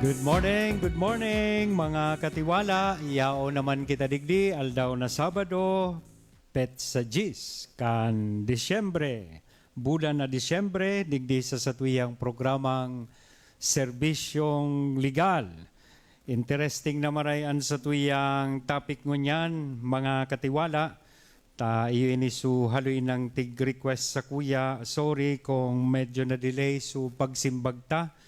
Good morning mga katiwala. Yao naman kita digdi, aldaw na Sabado, pet sa Gis, kan Disyembre. Bulan na Disyembre, digdi sa satuyang programang Serbisyong Legal. Interesting na marayan sa tuyang topic ngunyan, mga katiwala. Iyo inisu haluin ng tig-request sa kuya. Sorry kung medyo na-delay su pagsimbagta.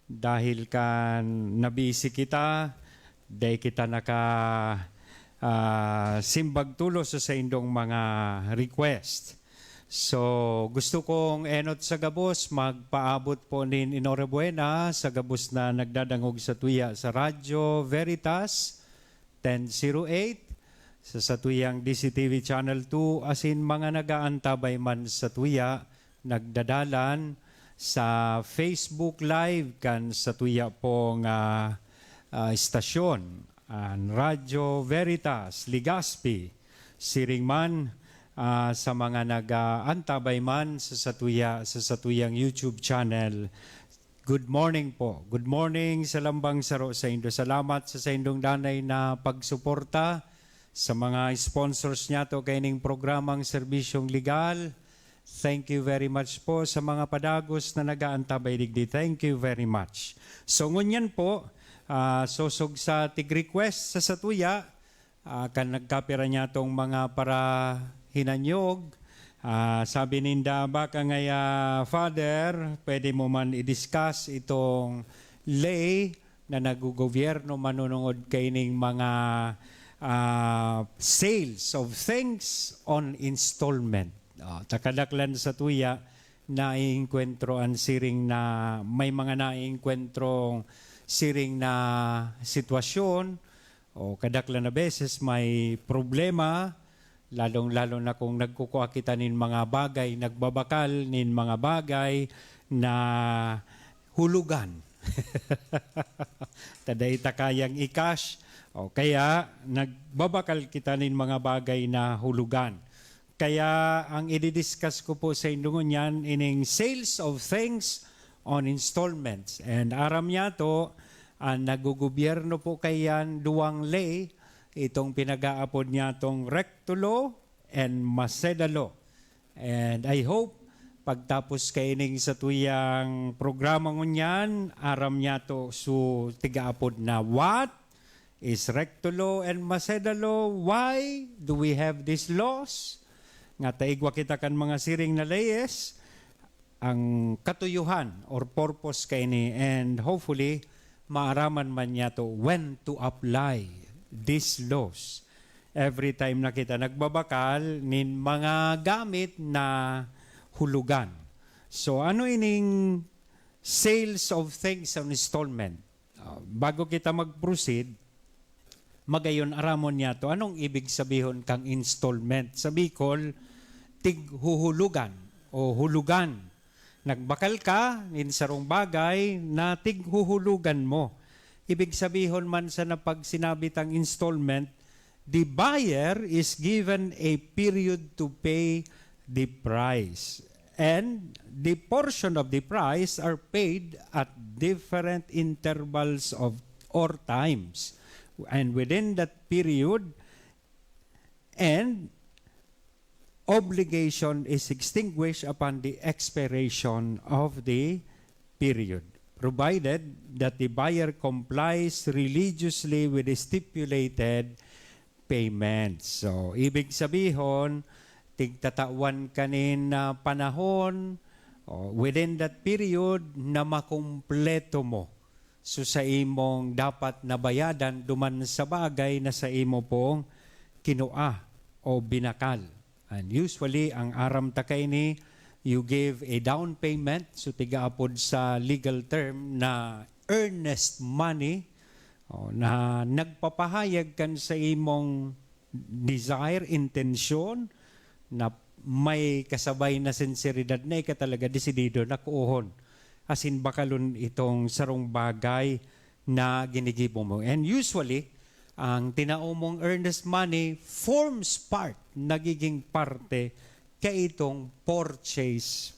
Dahil kan nabisi kita, dahil kita simbag tulo sa indong mga request. So gusto kong enot sa gabos, magpaabot po nin Inorebuena sa gabos na nagdadangog sa tuya sa Radyo Veritas 1008, sa tuyang DCTV Channel 2, asin mga nagaantabay man sa tuya, nagdadalan sa Facebook Live kan sa tuya pong istasyon, Radyo Veritas, Legazpi, Siringman, sa mga nag-antabay man sa tuyang YouTube channel. Good morning po. Good morning sa lambang saro sa Indo. Salamat sa indong danay na pagsuporta sa mga sponsors niya to kaining programang Serbisyong Legal. Thank you very much po sa mga padagos na nag-aantabay digdi. Thank you very much. So ngunyan po, sosog sa tig-request sa satuya, kan nagkapira niya tong mga para hinanyog. Sabi ninda, baka ngaya, Father, pwede mo man i-discuss itong lay na nagugobyerno manunungod kaining mga sales of things on installment. Takadaklan sa tuya, naiengkwentroan siring na may mga naiengkwentrong siring na sitwasyon o kadaklan na beses may problema, lalong-lalo na kung nagkukuha kita nin mga bagay, nagbabakal nin mga bagay na hulugan. Taday takayang i-cash o kaya nagbabakal kita nin mga bagay na hulugan. Kaya ang i-discuss ko po sa indungon yan, ining sales of things on installments. And aram niya to, nagugobyerno po kayan duwang lay, itong pinag-aapod niya tong Recto Law and Maseda Law. And I hope, pagtapos kaining sa tuyang programa ngunyan, aram niya to su tiga-apod na what is Recto Law and Maseda Law? Why do we have these laws? Nga taigwa kita kan mga siring na layes, ang katuyuhan or purpose kay ni, and hopefully maaraman man niya to when to apply these laws. Every time na kita nagbabakal nin mga gamit na hulugan. So ano ining sales of things on installment? Bago kita mag-proceed, magayon aramon niya to, anong ibig sabihin kang installment? Sa Bicol, tighuhulugan o hulugan. Nagbakal ka in sarong bagay na tighuhulugan mo. Ibig sabihin man sa napag sinabi tang installment, the buyer is given a period to pay the price. And the portion of the price are paid at different intervals of or times. And within that period, and obligation is extinguished upon the expiration of the period, provided that the buyer complies religiously with the stipulated payments. So, ibig sabihin, tigtatawan kanin na panahon within that period na makumpleto mo. So sa imong dapat nabayadan duman sa bagay na sa imo pong kinua o binakal. And usually, ang aram takay ni, you give a down payment, so tigaapod sa legal term na earnest money, na nagpapahayag kan sa imong desire, intensyon, na may kasabay na sinseridad na ka talaga desidido na kuuhon. Asin bakalon itong sarong bagay na ginigibo mo. And usually, ang tinaumong earnest money forms part, nagiging parte kay itong purchase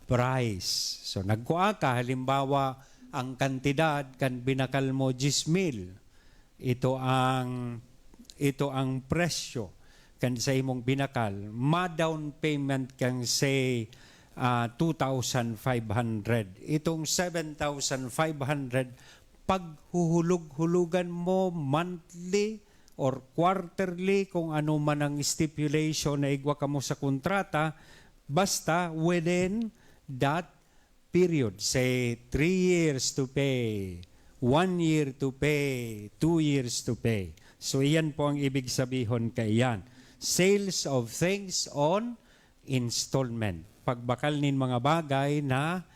price. So nagkuha ka, halimbawa ang kantidad kan binakal mo 10,000. Ito ang presyo kan sa imong binakal. Ma-down payment kang say 2,500. Itong 7,500 paghuhulog-hulugan mo monthly or quarterly, kung ano man ang stipulation na igwa ka mo sa kontrata, basta within that period. Say 3 years to pay, 1 year to pay, 2 years to pay. So iyan po ang ibig sabihin kaiyan. Sales of things on installment. Pagbakal nin mga bagay na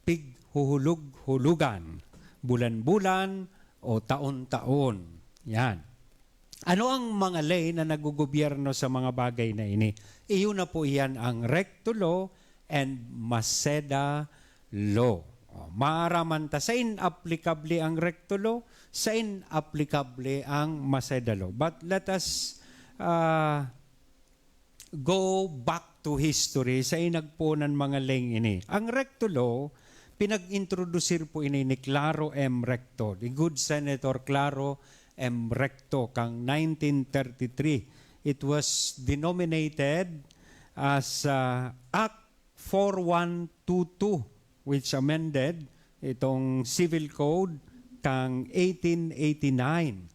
pighuhulog-hulugan. Bulan-bulan o taon-taon. Yan. Ano ang mga lay na nagugobyerno sa mga bagay na ini? Iyon na po iyan ang Recto Law and Maseda Law. Maaraman ta sa inapplicable ang Recto Law, sa inapplicable ang Maseda Law. But let us go back to history sa inagpunan mga leng ini. Ang Recto Law, pinag-introducir po ini ni Claro M. Recto, the good Senator Claro M. Recto, kang 1933. It was denominated as Act 4122, which amended itong Civil Code kang 1889.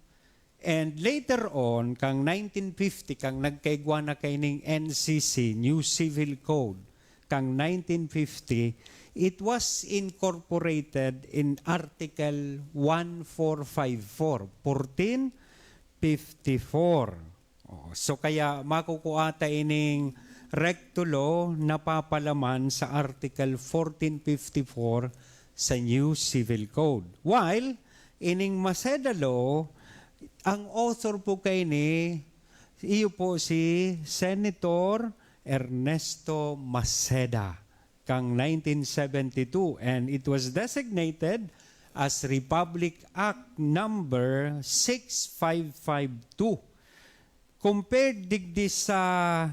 And later on, kang 1950, kang nagkaigwa na kaining NCC, New Civil Code, kang 1950, it was incorporated in Article 1454, 1454. So kaya makukuata ining Recto Law napapalaman sa Article 1454 sa New Civil Code. While ining Maseda Law, ang author po kay ni, iyo po si Senator Ernesto Maseda, kang 1972, and it was designated as Republic Act number 6552. Compared digdi sa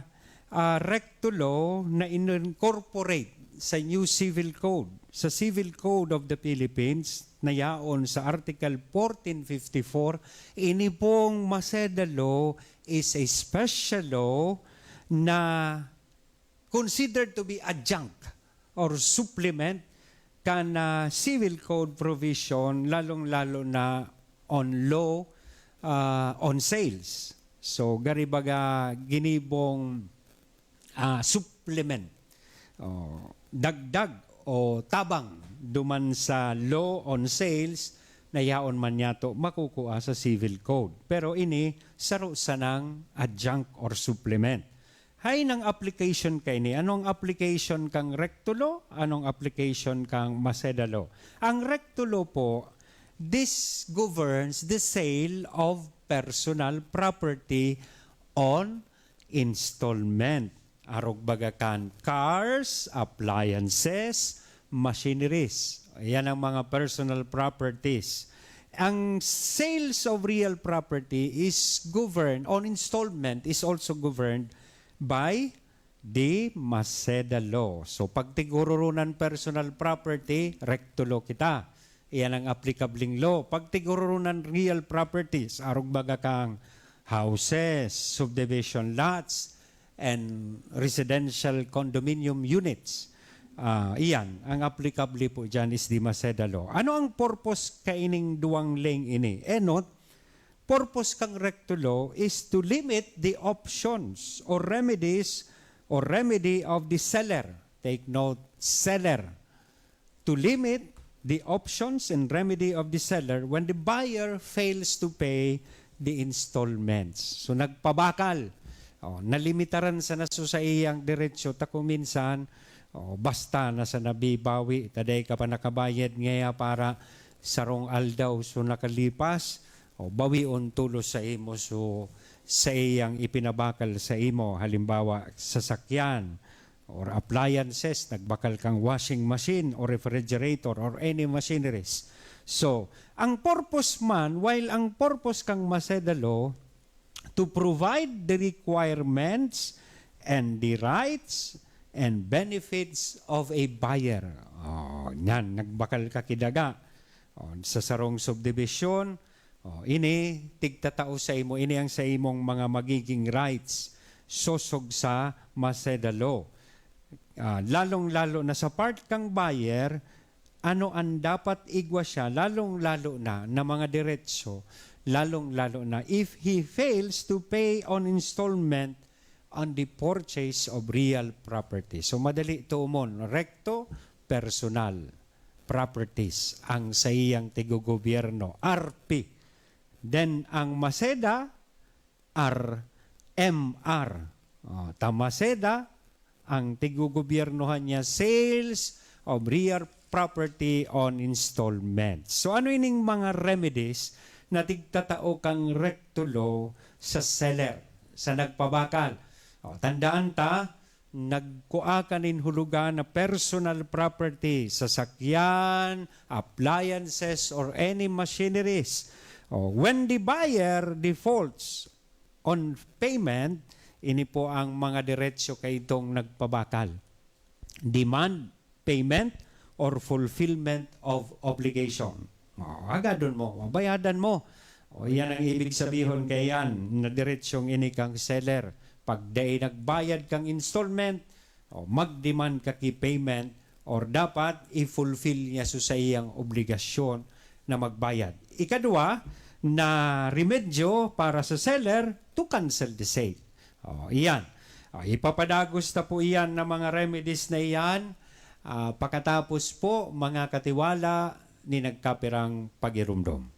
Recto Law na incorporate sa New Civil Code, sa Civil Code of the Philippines, na yaon sa Article 1454, ini pong Maseda Law is a special law na considered to be adjunct or supplement kan Civil Code provision, lalong-lalo na on law on sales. So, garibaga ginibong supplement, dagdag o tabang duman sa law on sales na yaon man yato makukuha sa Civil Code. Pero ini saro sa ng adjunct or supplement. Hay nang application kay ni. Anong application kang Recto Law? Anong application kang Maseda Law? Ang Recto Law po, this governs the sale of personal property on installment. Arog bagakan cars, appliances, machineries. Yan ang mga personal properties. Ang sales of real property is governed, on installment is also governed by the Maseda Law. So pagtigururunan personal property, Recto Law kita. Iyan ang applicabling law. Pagtigururunan real properties, arog baga kang houses, subdivision lots, and residential condominium units. Iyan, ang applicable po dyan is the Maseda Law. Ano ang purpose kaining duwang leng ini? Note, purpose kang Recto Law is to limit the options or remedies or remedy of the seller. Take note, seller. To limit the options and remedy of the seller when the buyer fails to pay the installments. So nagpabakal. Nalimitaran sa naso sa iyang diretsyo ta kuminsan basta na sa nabibawi taday ka pa nakabayad ngaya para sarong aldaw so nakalipas bawion tulos sa imo so sa iyang ipinabakal sa imo, halimbawa sasakyan or appliances, nagbakal kang washing machine or refrigerator or any machineries. So ang purpose man, while ang purpose kang Maseda Law to provide the requirements and the rights and benefits of a buyer. Yan, nagbakal ka kidaga. Sa sarong subdivision, ini tigtatao sa imo, ini ang sa imong mga magiging rights sosog sa Maseda law. Lalong-lalo na sa part kang buyer, ano ang dapat igwa siya, lalong-lalo na mga diretso, lalong-lalo na if he fails to pay on installment on the purchase of real property. So madali ito umon, recto, personal properties ang sa iyang tigo-gobyerno, RP. Then ang Maseda, RMR. Tamaseda, ang tigo-gobyernohan niya, sales of real property on installment. So ano ining mga remedies na tigtatao kang recto law sa seller, sa nagpabakal? Tandaan ta, nagkuha ka nin hulugan na personal property, sasakyan, appliances, or any machineries. When the buyer defaults on payment, ini po ang mga diretsyo kay itong nagpabakal. Demand payment or fulfillment of obligation. Agadon mo, mabayadan mo. Yan ang ibig sabihin kay yan, na diretsyong ini kang seller. Pag day nagbayad kang installment, mag-demand ka ki payment, or dapat i-fulfill niya sa iyang obligasyon na magbayad. Ikadua, na remedyo para sa seller to cancel the sale. Iyan. Ipapadagos na po iyan na mga remedies na iyan. Pagkatapos po, mga katiwala ni nagkapirang pagirumdom.